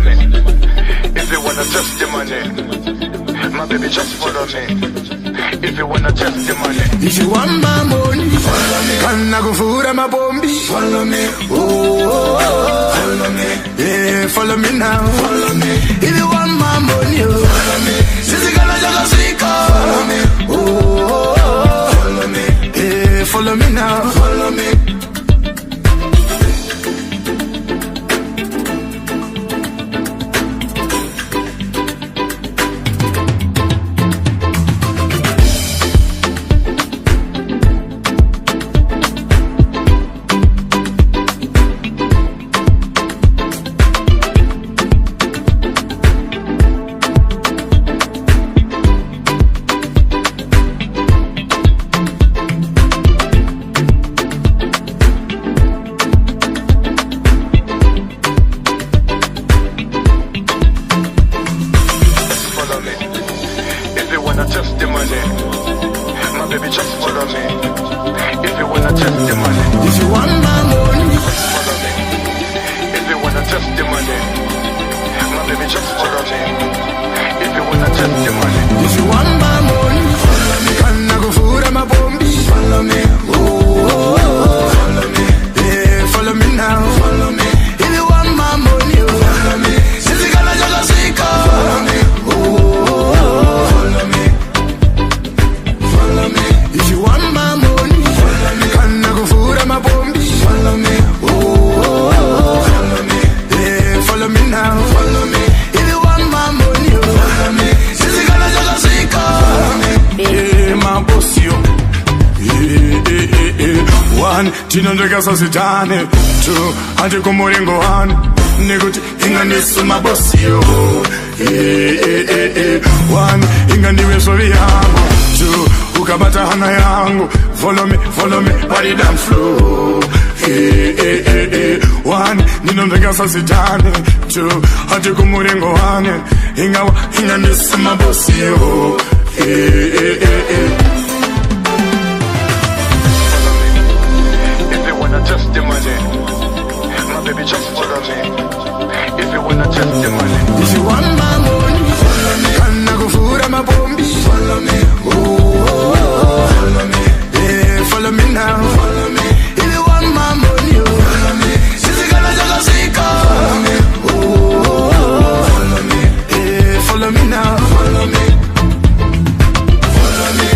me. If you wanna test the money, my baby, just follow me. If you wanna test the money, if you want my money, follow me. Can I go food and my bombi? Follow me. Oh, follow me. Yeah, follow me now. Follow me. If you want my money, follow me. Sisi gonna jaga sika. Follow me. Oh, follow me. Yeah, follow me now. Follow me. Tinondeka sasitane tu anje kumuringo one nikuti inganisu mabosio one inganiwe sovi yangu tu ukabata hana yangu follow me body dance flow one ninondeka sasitane tu anje kumuringo one inganisu mabosio test the money, my baby, just follow me. If you wanna test the money, if you want my money, follow me. Can I go food and my bombi? Follow me. Oh, follow me. Yeah, follow me now. Follow me. If you want my money, follow me. Sisi gonna jaga sika. Follow me. Oh, follow me. Yeah, follow me now. Follow me. Follow me.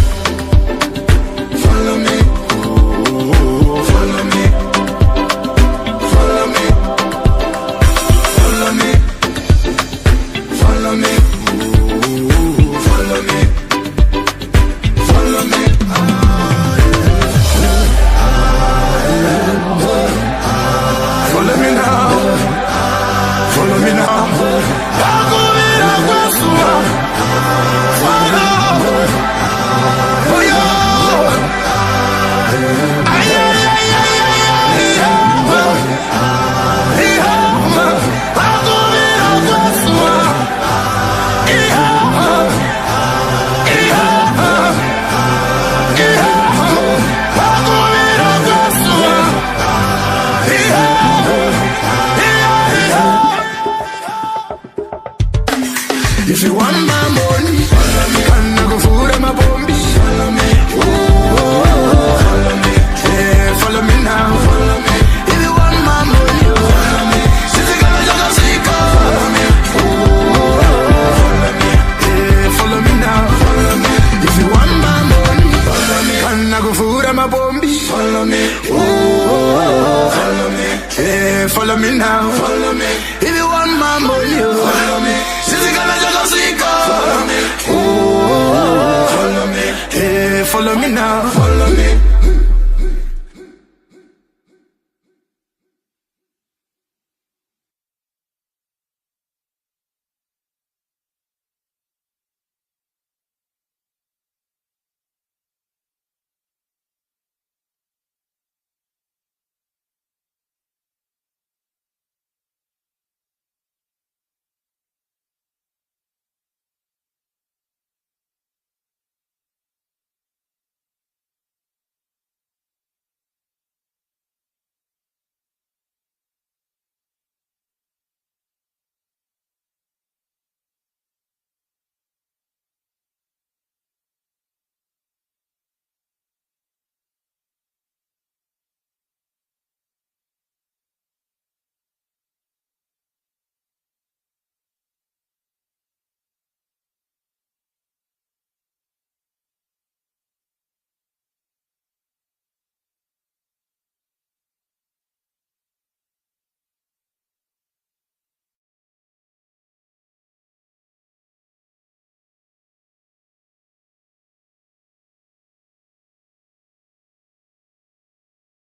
Follow me. Oh, follow me. If you want my money, follow me. Can I go food and my bombi? Follow me. Oh, follow me. Yeah, follow me now. Follow me. If you want my money, follow me. Sisi gonna jaga sika. Follow me. Oh, follow me. Yeah, follow me now. Follow me. If you want my money, follow me. Can I go food and my bombi? Follow me. Oh, follow me. Yeah, follow me now. Follow me. If you want my money, follow me. Follow me, oh, follow me, hey, follow me now.